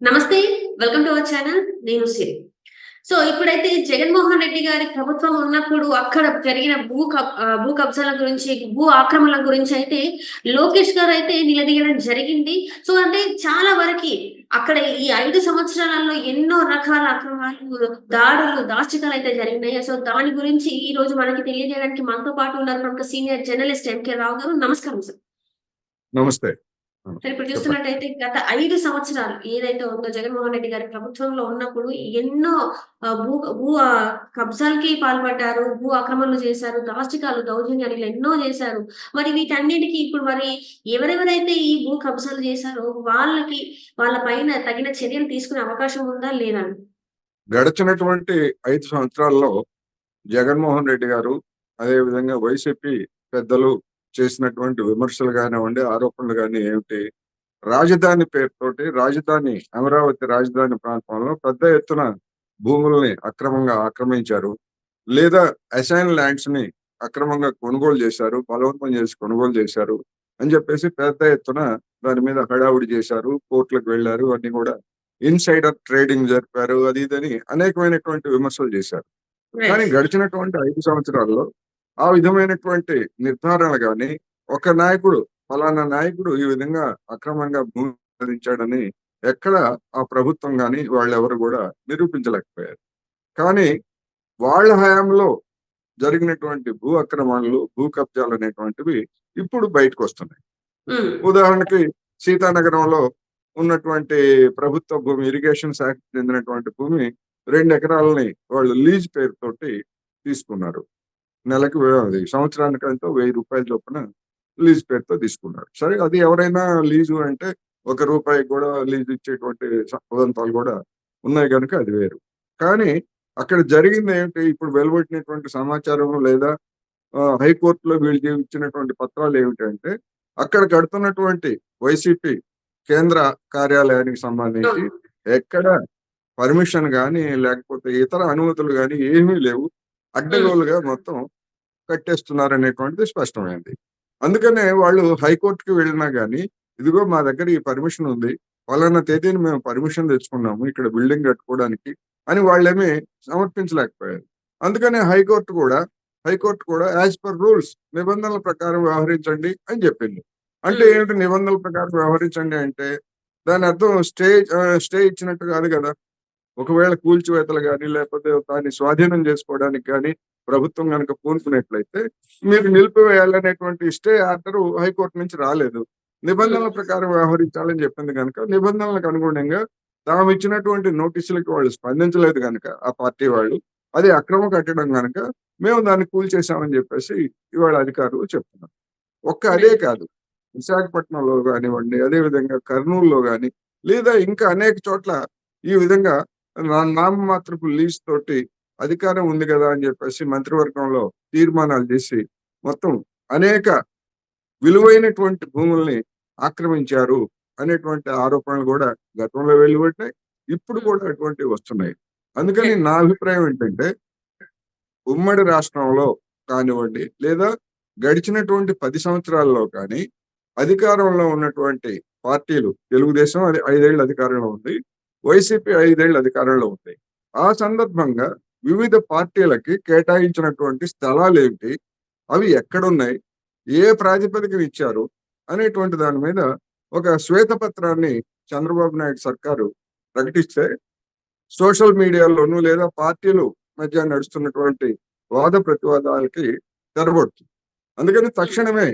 నమస్తే. Welcome to our channel. నేను సిరి. ఇప్పుడైతే జగన్మోహన్ రెడ్డి గారి ప్రభుత్వం ఉన్నప్పుడు అక్కడ జరిగిన భూ కబ్జాల గురించి, భూ ఆక్రమణల గురించయితే లోకేష్ గారైతే నిలదీయడం జరిగింది. అంటే చాలా వరకి అక్కడ ఈ 5 సంవత్సరాలలో ఎన్నో రకాల అక్రమాలు, దాడులు, దాష్టికాలయితే జరిగినాయి. దాని గురించి ఈరోజు మనకి తెలియజేయడానికి మనతో పాటు ఉన్నారు ప్రముఖ సీనియర్ జర్నలిస్ట్ ఎంకే రావు గారు. నమస్కారం సార్. నమస్తే. ఇప్పుడు చెప్పండి. చూస్తున్నట్టయితే గత 5 సంవత్సరాలు ఏదైతే ఉందో జగన్మోహన్ రెడ్డి గారి ప్రభుత్వంలో ఉన్నప్పుడు ఎన్నో ఆహ్, భూ భూ కబ్జాలకి పాల్పడ్డారు. భూ ఆక్రమణలు చేశారు. దాష్టికాలు, దౌర్జన్యాలు ఇలా ఎన్నో చేశారు. మరి వీటన్నిటికి ఇప్పుడు మరి ఎవరెవరైతే ఈ భూ కబ్జాలు చేశారో వాళ్ళ పైన తగిన చర్యలు తీసుకునే అవకాశం ఉందా? లేదా? గడిచినటువంటి 5 సంవత్సరాల్లో జగన్మోహన్ రెడ్డి గారు, అదేవిధంగా వైసీపీ పెద్దలు చేసినటువంటి విమర్శలు గానివ్వండి, ఆరోపణలు గాని ఏమిటి, రాజధాని పేరుతోటి అమరావతి రాజధాని ప్రాంతంలో పెద్ద ఎత్తున భూముల్ని అక్రమంగా ఆక్రమించారు. లేదా అసైన్ ల్యాండ్స్ ని అక్రమంగా కొనుగోలు చేశారు. బలవంతం చేసి కొనుగోలు చేశారు అని చెప్పేసి పెద్ద ఎత్తున దాని మీద హడావుడి చేశారు. కోర్టులకు వెళ్లారు. అన్ని కూడా ఇన్సైడర్ ట్రేడింగ్ జరిపారు. అది ఇదని అనేకమైనటువంటి విమర్శలు చేశారు. కానీ రైట్. గడిచినటువంటి 5 సంవత్సరాల్లో ఆ విధమైనటువంటి నిర్ధారణలు గాని, ఒక నాయకుడు ఫలానా నాయకుడు ఈ విధంగా అక్రమంగా భూమి సాధించాడని ఎక్కడ ఆ ప్రభుత్వం గాని, వాళ్ళెవరు కూడా నిరూపించలేకపోయారు. కానీ వాళ్ళ హయాంలో జరిగినటువంటి భూ అక్రమాలు, భూ కబ్జాలు అనేటువంటివి ఇప్పుడు బయటకొస్తున్నాయి. హ్మ్. ఉదాహరణకి సీతానగరంలో ఉన్నటువంటి ప్రభుత్వ భూమి, ఇరిగేషన్ శాఖకు చెందినటువంటి భూమి 2 ఎకరాలని వాళ్ళు లీజ్ పేరుతోటి తీసుకున్నారు. నెలకి అది సంవత్సరానికంతా రూ. 1000 చొప్పున లీజ్ పేరుతో తీసుకున్నారు. సరే, అది ఎవరైనా లీజు అంటే రూపాయి కూడా లీజ్ ఇచ్చేటువంటి ఉదంతాలు కూడా ఉన్నాయి గనుక అది వేరు. కానీ అక్కడ జరిగింది ఏంటి? ఇప్పుడు వెలువడినటువంటి సమాచారం లేదా హైకోర్టులో వీళ్ళు ఇచ్చినటువంటి పత్రాలు ఏమిటంటే, అక్కడ కడుతున్నటువంటి వైసీపీ కేంద్ర కార్యాలయానికి సంబంధించి అవును. ఎక్కడ పర్మిషన్ గాని, లేకపోతే ఇతర అనుమతులు గాని ఏమీ లేవు. హ్మ్. అడ్డగోలుగా మొత్తం కట్టేస్తున్నారనేటువంటిది స్పష్టమైంది. అందుకనే వాళ్ళు హైకోర్ట్‌కి వెళ్ళినా గాని, ఇదిగో మా దగ్గర ఈ పర్మిషన్ ఉంది. పలానా తేదీన మేము పర్మిషన్ తెచ్చుకున్నాము ఇక్కడ బిల్డింగ్ కట్టుకోవడానికి అని వాళ్ళేమి సమర్పించలేకపోయారు. అందుకనే హైకోర్ట్ కూడా యాస్ పర్ రూల్స్, నిబంధనల ప్రకారం వ్యవహరించండి అని చెప్పింది. అంటే హ్మ్. ఏమిటి నిబంధనల ప్రకారం వ్యవహరించండి అంటే, దాని అర్థం స్టే ఇచ్చినట్టు కాదు గదా! ఒకవేళ కూల్చివేతలు గాని, లేకపోతే దాన్ని స్వాధీనం చేసుకోవడానికి గాని ప్రభుత్వం గనక పూనుకున్నట్లయితే, మీరు నిలిపివేయాలనేటువంటి స్టే ఆర్డర్ హైకోర్టు నుంచి రాలేదు. హ్మ్. నిబంధనల ప్రకారం వ్యవహరించాలని చెప్పింది గనక, నిబంధనలకు అనుగుణంగా తామిచ్చినటువంటి నోటీసులకి వాళ్ళు స్పందించలేదు గనక, ఆ పార్టీ వాళ్ళు, అది అక్రమ కట్టడం గనక మేము దాన్ని కూల్చేసామని చెప్పేసి ఇవాళ అధికారులు చెప్తున్నారు. అదే రైట్. కాదు, విశాఖపట్నంలో గానివ్వండి, అదే విధంగా కర్నూలులో గాని, లేదా ఇంకా అనేక చోట్ల ఈ విధంగా నామమాత్రపు లీజ్ తోటి అధికారం ఉంది గదా అని చెప్పేసి మంత్రివర్గంలో తీర్మానాలు చేసి మొత్తం అనేక విలువైనటువంటి భూముల్ని ఆక్రమించారు అనేటువంటి ఆరోపణలు కూడా గతంలో వెలువడ్డాయి. ఇప్పుడు హ్మ్. కూడా అటువంటివి వస్తున్నాయి. అందుకని రైట్. నా అభిప్రాయం ఏంటంటే, ఉమ్మడి రాష్ట్రంలో కానివ్వండి, లేదా గడిచినటువంటి 10 సంవత్సరాల్లో కానీ, అధికారంలో ఉన్నటువంటి పార్టీలు, తెలుగుదేశం అది 5 ఏళ్లు అధికారంలో ఉంది. వైసీపీ 5 ఏళ్లు అధికారంలో ఉంది. ఆ సందర్భంగా వివిధ పార్టీలకి కేటాయించినటువంటి స్థలాలేంటి? అవి ఎక్కడున్నాయి? ఏ ప్రాతిపదికన ఇచ్చారు? అనేటువంటి దాని మీద ఒక శ్వేతపత్రాన్ని చంద్రబాబు నాయుడు సర్కారు ప్రకటిస్తే, సోషల్ మీడియాలోను లేదా పార్టీలు మధ్య నడుస్తున్నటువంటి వాద ప్రతివాదాలకి తెరబడుతుంది. అందుకని తక్షణమే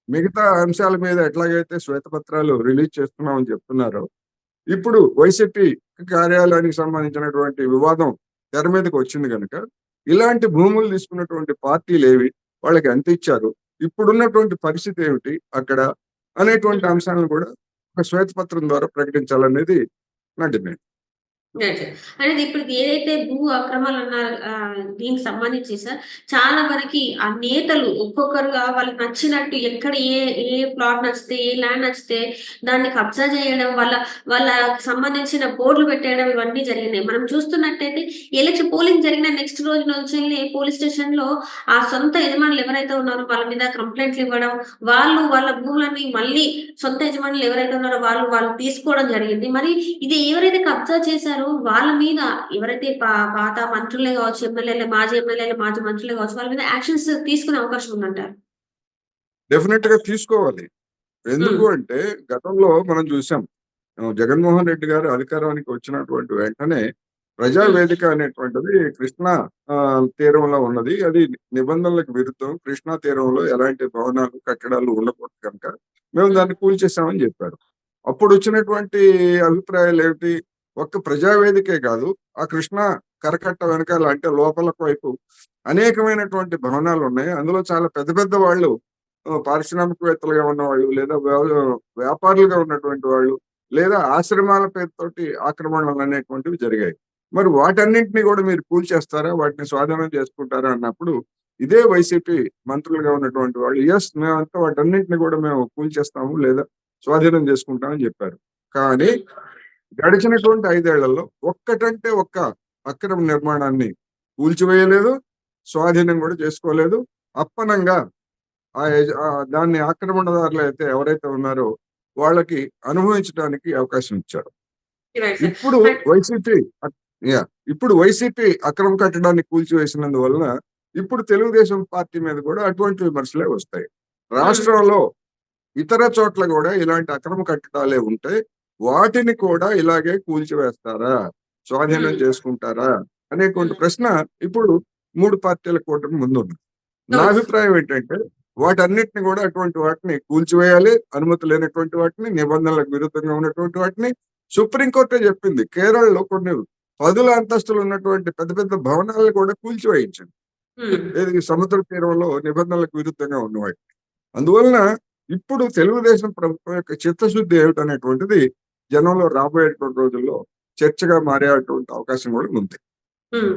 మిగతా అంశాల మీద ఎట్లాగైతే శ్వేతపత్రాలు రిలీజ్ చేస్తున్నామని చెప్తున్నారో, ఇప్పుడు వైసీపీ కార్యాలయానికి సంబంధించినటువంటి వివాదం తెర మీదకి వచ్చింది గనుక, ఇలాంటి భూములు తీసుకున్నటువంటి పార్టీలేవి? వాళ్ళకి ఎంత ఇచ్చారు? ఇప్పుడున్నటువంటి పరిస్థితి ఏమిటి అక్కడ? అనేటువంటి హ్మ్. అంశాలను కూడా ఒక శ్వేతపత్రం ద్వారా ప్రకటించాలనేది నా డిమాండ్. రైట్. అనేది ఇప్పుడు ఏదైతే భూ అక్రమాలు అన్నారు దీనికి సంబంధించి సార్ చాలా వరకి ఆ నేతలు ఒక్కొక్కరుగా వాళ్ళకి నచ్చినట్టు ఎక్కడ ఏ ప్లాట్ నచ్చితే, ఏ ల్యాండ్ నచ్చితే దాన్ని కబ్జా చేయడం, వాళ్ళకి సంబంధించిన బోర్డులు పెట్టేయడం ఇవన్నీ జరిగినాయి. మనం చూస్తున్నట్టయితే పోలింగ్ జరిగిన నెక్స్ట్ రోజు నుంచెల్లి పోలీస్ స్టేషన్‌లో ఆ సొంత యజమానులు ఎవరైతే ఉన్నారో వాళ్ళ మీద కంప్లెయింట్లు ఇవ్వడం, వాళ్ళ భూములని మళ్ళీ సొంత యజమానులు ఎవరైతే ఉన్నారో వాళ్ళు తీసుకోవడం జరిగింది. మరి ఇది ఎవరైతే కబ్జా చేశారో వాళ్ళ మీద ఎవరైతే పాత మంత్రులే గావచ్చు, ఎమ్మెల్యేలు, మాజీ మంత్రులే గావచ్చు, వాళ్ళ మీద యాక్షన్స్ తీసుకునే అవకాశం ఉందంటారా? డెఫినెట్ గా తీసుకోవాలి. ఎందుకు హ్మ్. అంటే గతంలో మనం చూసాం. జగన్మోహన్ రెడ్డి గారు అధికారానికి వచ్చినటువంటి వెంటనే హ్మ్. ప్రజావేదిక అనేటువంటిది కృష్ణా తీరంలో ఉన్నది. అది నిబంధనలకు విరుద్ధం. కృష్ణా తీరంలో ఎలాంటి భవనాలు, కట్టడాలు ఉండకూడదు కనుక మేము హ్మ్. దాన్ని కూల్చేసామని చెప్పారు. అప్పుడు వచ్చినటువంటి అభిప్రాయాలు ఏమిటి? ఒక్క ప్రజావేదికే కాదు, ఆ కృష్ణా కరకట్ట వెనకాల అంటే లోపల వైపు అనేకమైనటువంటి భవనాలు ఉన్నాయి. అందులో చాలా పెద్ద పెద్ద వాళ్ళు పారిశ్రామికవేత్తలుగా ఉన్నవాళ్ళు, లేదా వ్యాపారులుగా ఉన్నటువంటి వాళ్ళు, లేదా ఆశ్రమాల పేరుతోటి ఆక్రమణలు అనేటువంటివి జరిగాయి. మరి వాటన్నింటిని కూడా మీరు కూల్చేస్తారా? వాటిని స్వాధీనం చేసుకుంటారా? అన్నప్పుడు ఇదే వైసీపీ మంత్రులుగా ఉన్నటువంటి వాళ్ళు యెస్ మేమంతా వాటన్నింటిని కూడా మేము కూల్చేస్తాము లేదా స్వాధీనం చేసుకుంటామని చెప్పారు. కానీ హ్మ్. గడిచినటువంటి 5 ఏళ్లలో ఒక్కటంటే ఒక్క అక్రమ నిర్మాణాన్ని కూల్చివేయలేదు, స్వాధీనం కూడా చేసుకోలేదు. అప్పనంగా దాన్ని ఆక్రమణదారులైతే ఎవరైతే ఉన్నారో వాళ్ళకి అనుభవించడానికి అవకాశం ఇచ్చారు. Right sir. ఇప్పుడు అండ్ వైసీపీ అక్ యాహ్! ఇప్పుడు వైసీపీ అక్రమ కట్టడాన్ని కూల్చివేసినందువలన ఇప్పుడు తెలుగుదేశం పార్టీ మీద కూడా అటువంటి విమర్శలే వస్తాయి. హ్మ్. రాష్ట్రంలో ఇతర చోట్ల గూడా ఇలాంటి అక్రమ కట్టడాలే ఉంటే వాటిని కూడా ఇలాగే కూల్చివేస్తారా? స్వాధీనం హ్మ్. చేసుకుంటారా? అనేటువంటి హ్మ్. ప్రశ్న ఇప్పుడు 3 పార్టీల కూటమి ముందుంది. నా అవును సార్. అభిప్రాయం ఏంటంటే, వాటన్నిటిని గూడా అటువంటి వాటిని కూల్చివేయాలి. అనుమతి లేనటువంటి వాటిని, నిబంధనలకు విరుద్ధంగా ఉన్నటువంటి వాటిని సుప్రీం కోర్టే జెప్పింది. కేరళలో కొన్ని పదుల అంతస్తులు ఉన్నటువంటి పెద్ద పెద్ద భవనాలను కూడా కూల్చివేయించింది. హ్మ్. ఏది సముద్ర తీరంలో నిబంధనలకు విరుద్ధంగా ఉన్న వాటిని. అందువలన ఇప్పుడు తెలుగుదేశం ప్రభుత్వం యొక్క చిత్తశుద్ధి ఏమిటనేటువంటిది జనంలో రాబోయేటువంటి రోజుల్లో చర్చగా మారేటువంటి అవకాశం గూడా ఉంది. హ్మ్.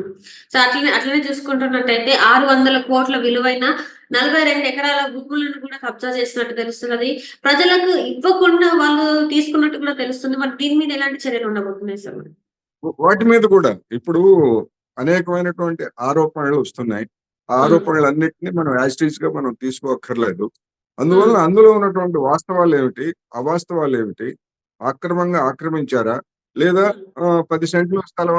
సో, అట్లనే చూసుకుంటున్నట్టయితే 600,00,00,000 విలువైన 42 ఎకరాల భూములను కూడా కబ్జా చేసినట్టు తెలుస్తున్నది. ప్రజలకు ఇవ్వకుండా వాళ్ళు తీసుకున్నట్టు కూడా తెలుస్తుంది. మరి దీని మీద ఎలాంటి చర్యలు ఉండబోతున్నాయి సార్ మరి? వాటి మీద కూడా ఇప్పుడు అనేకమైనటువంటి ఆరోపణలు వస్తున్నాయి. ఆ హ్మ్. ఆరోపణలన్నిటిని మనం యాజ్ ఇట్ ఈస్‌గా మనం తీసుకోక్కర్లేదు. హ్మ్. అందువలన అందులో ఉన్నటువంటి వాస్తవాలేమిటి? అవాస్తవాలేమిటి? అక్రమంగా ఆక్రమించారా? లేదా హ్మ్. 10 సెంట్ల స్థలం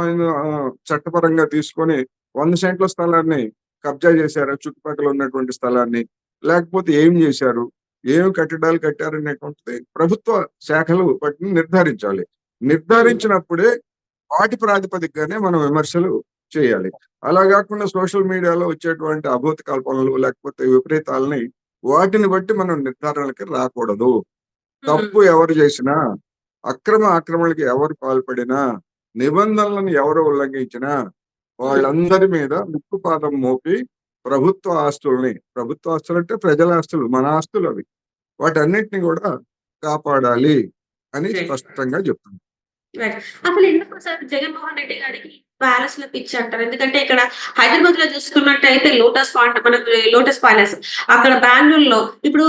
చట్టపరంగా తీసుకొని 100 సెంట్ల స్థలాన్ని కబ్జా చేశారా? చుట్టుపక్కల ఉన్నటువంటి స్థలాన్ని? లేకపోతే ఏం చేశారు? ఏం కట్టడాలు కట్టారనేటువంటిది ప్రభుత్వ శాఖలు వాటిని నిర్ధారించాలి. హ్మ్. నిర్ధారించినప్పుడే వాటి ప్రాతిపదికగానే మనం విమర్శలు చేయాలి. అలా గాకుండా సోషల్ మీడియాలో వచ్చేటువంటి అభూత కల్పనలు లేకపోతే విపరీతాలని వాటిని బట్టి మనం నిర్ధారణలకి రాకూడదు. హ్మ్. తప్పు ఎవరు చేసినా, ఆక్రమణలకి ఎవరు పాల్పడినా, నిబంధనలను ఎవరు ఉల్లంఘించినా హ్మ్. వాళ్ళందరి మీద ఉక్కుపాదం మోపి ప్రభుత్వ ఆస్తులంటే ప్రజల ఆస్తులు, మన ఆస్తులవి. వాటన్నిటిని గూడా కాపాడాలి అని రైట్. స్పష్టంగా చెప్తుంది. రైట్. అసలెందుకు సార్ జగన్మోహన్ రెడ్డి గారికి ప్యాలెస్‌ల పిచ్చంటారు? ఎందుకంటే ఇక్కడ హైదరాబాద్‌లో చూసుకున్నట్టయితే మనకు లోటస్ పాలెస్. అక్కడ బెంగుళూరులో ఇప్పుడు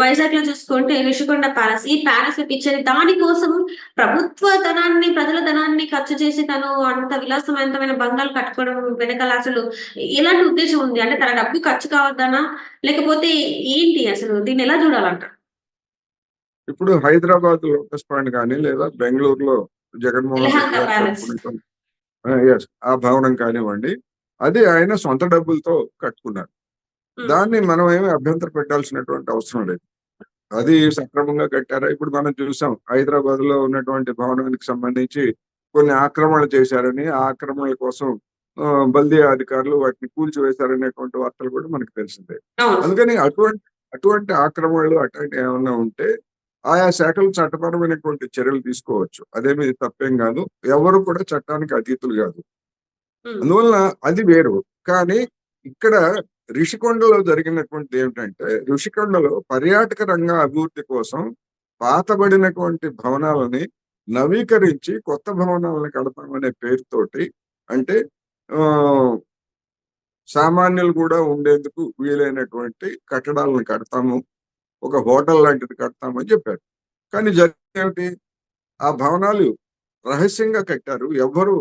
వైజాగ్‌లో చూసుకుంటే రిషికొండ ప్యాలెస్. ఈ ప్యాలెస్‌ల పిచ్చని దానికోసం ప్రజల ధనాన్ని ఖర్చు చేసి తను అంత విలాసవంతమైన బంగళాలు కట్టుకోవడం వెనకాల అసలు ఎలాంటి ఉద్దేశ్యం ఉంది? అంటే తన డబ్బు ఖర్చు కావద్దనా? లేకపోతే ఏంటి అసలు? దీన్నెలా చూడాలంటారు? ఇప్పుడు హైదరాబాద్ లోటస్ పాండ్ గాని, లేదా బెంగుళూరులో జగన్మోహన్ రెడ్డి యలహంక గారు ప్యాలెస్. కట్టుకున్నటువంటి యెస్. ఆ భవనం కానివ్వండి, అది ఆయన సొంత డబ్బులతో కట్టుకున్నారు. హ్మ్. దాన్ని మనం ఏమి అభ్యంతర పెట్టాల్సినటువంటి అవసరం లేదు. అది సక్రమంగా కట్టారా? ఇప్పుడు మనం చూసాం. హైదరాబాద్‌లో ఉన్నటువంటి భవనానికి సంబంధించి కొన్ని ఆక్రమణలు చేశారని, ఆ ఆక్రమణల కోసం బల్దియా అధికారులు వాటిని కూల్చివేశారనేటువంటి వార్తలు కూడా మనకు తెలిసిందే. అవును సార్. అందుకని అటువంటి ఆక్రమణలు అట్లాంటివి ఏమన్నా ఉంటే ఆయా శాఖలు చట్టపరమైనటువంటి చర్యలు తీసుకోవచ్చు. అదేమి తప్పేం గాదు. ఎవరు కూడా చట్టానికి అతీతులు గాదు. హ్మ్. అందువలన అది వేరు. కానీ ఇక్కడ రిషికొండలో జరిగినటువంటిది ఏమిటంటే, ఋషికొండలో పర్యాటక రంగ అభివృద్ధి కోసం పాతబడినటువంటి భవనాలని నవీకరించి కొత్త భవనాలను కడతామనే పేరుతోటి అంటే ఆ సామాన్యులు కూడా ఉండేందుకు వీలైనటువంటి కట్టడాలను కడతాము, ఒక హోటల్ లాంటిది కడతామని చెప్పారు. కానీ జరిగింది ఏమిటి? ఆ భవనాలు రహస్యంగా కట్టారు. ఎవ్వరు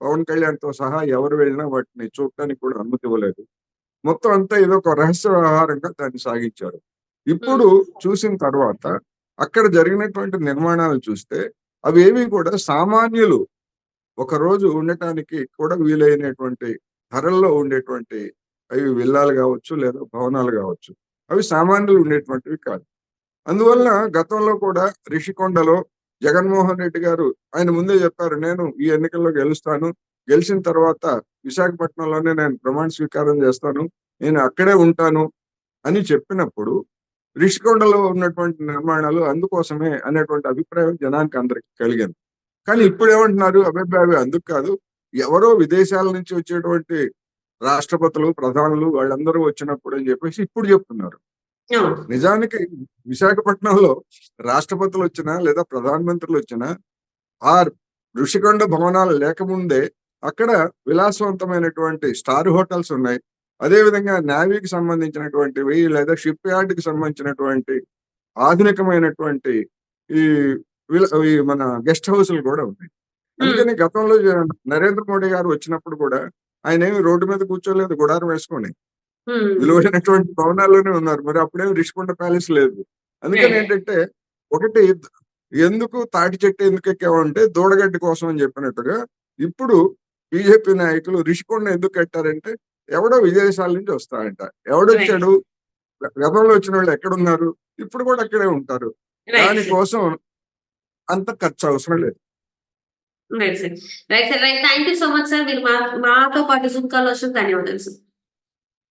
పవన్ కళ్యాణ్‌తో సహా ఎవరు వెళ్ళినా వాటిని చూడటానికి కూడా అనుమతి ఇవ్వలేదు. మొత్తం అంతా ఏదో ఒక రహస్య వ్యవహారంగా దాన్ని సాగించారు. ఇప్పుడు చూసిన తర్వాత అక్కడ జరిగినటువంటి నిర్మాణాలు చూస్తే అవేవి కూడా సామాన్యులు ఒకరోజు ఉండటానికి కూడా వీలైనటువంటి ధరల్లో ఉండేటువంటి అవి విల్లాలు కావచ్చు లేదా భవనాలు కావచ్చు. అవి సామాన్యులు ఉండేటువంటివి కాదు. అందువల్ల గతంలో కూడా రిషికొండలో జగన్మోహన్ రెడ్డి గారు ఆయన ముందే చెప్పారు, నేను ఈ ఎన్నికల్లో గెలుస్తాను, గెలిచిన తర్వాత విశాఖపట్నంలోనే నేను ప్రమాణ స్వీకారం చేస్తాను, నేను అక్కడే ఉంటాను అని చెప్పినప్పుడు రిషికొండలో ఉన్నటువంటి నిర్మాణాలు అందుకోసమే అనేటువంటి అభిప్రాయం జనానికి అందరికి కలిగింది. కానీ ఇప్పుడు ఏమంటున్నారు, అభిప్రాయం అందుకు కాదు, ఎవరో విదేశాల నుంచి వచ్చేటువంటి రాష్ట్రపతులు ప్రధానులు వాళ్ళందరూ వచ్చినప్పుడు అని చెప్పేసి ఇప్పుడు చెప్తున్నారు. అవును. నిజానికి విశాఖపట్నంలో రాష్ట్రపతులు వచ్చినా లేదా ప్రధానమంత్రులు వచ్చినా ఆ ఋషికొండ భవనాలు లేకముందే అక్కడ విలాసవంతమైనటువంటి స్టార్ హోటల్స్ ఉన్నాయి. అదేవిధంగా నేవీకి సంబంధించినటువంటివి లేదా షిప్ యార్డ్‌కి సంబంధించినటువంటి ఆధునికమైనటువంటి ఈ ఈ మన గెస్ట్ హౌస్‌లు కూడా ఉన్నాయి. హ్మ్. అందుకని గతంలో నరేంద్ర మోడీ గారు వచ్చినప్పుడు కూడా ఆయనేమి రోడ్డు మీద కూర్చోలేదు గుడారం వేసుకొని. హ్మ్. విలువైనటువంటి భవనాల్లోనే ఉన్నారు. మరి అప్పుడేమి రిషికొండ ప్యాలెస్ లేదు. అందుకని రైట్. ఏంటంటే ఒకటి ఎందుకు తాటి చెట్టు ఎందుకు ఎక్కావంటే దూడగడ్డి కోసం అని చెప్పినట్టుగా ఇప్పుడు బీజేపీ నాయకులు రిషికొండ ఎందుకు కట్టారంటే ఎవడో విదేశాల నుంచి వస్తాడంట. రైట్. ఎవడొచ్చాడు? గతంలో వచ్చిన వాళ్ళు ఎక్కడున్నారు? ఇప్పుడు కూడా అక్కడే ఉంటారు. Right sir. దానికోసం అంత ఖర్చు అవసరం లేదు. Right sir. Right sir. Right. Thank you so much sir. మీరు మాతో పాటు జూమ్ కాల్‌లో వచ్చినందుకు ధన్యవాదాలు సార్.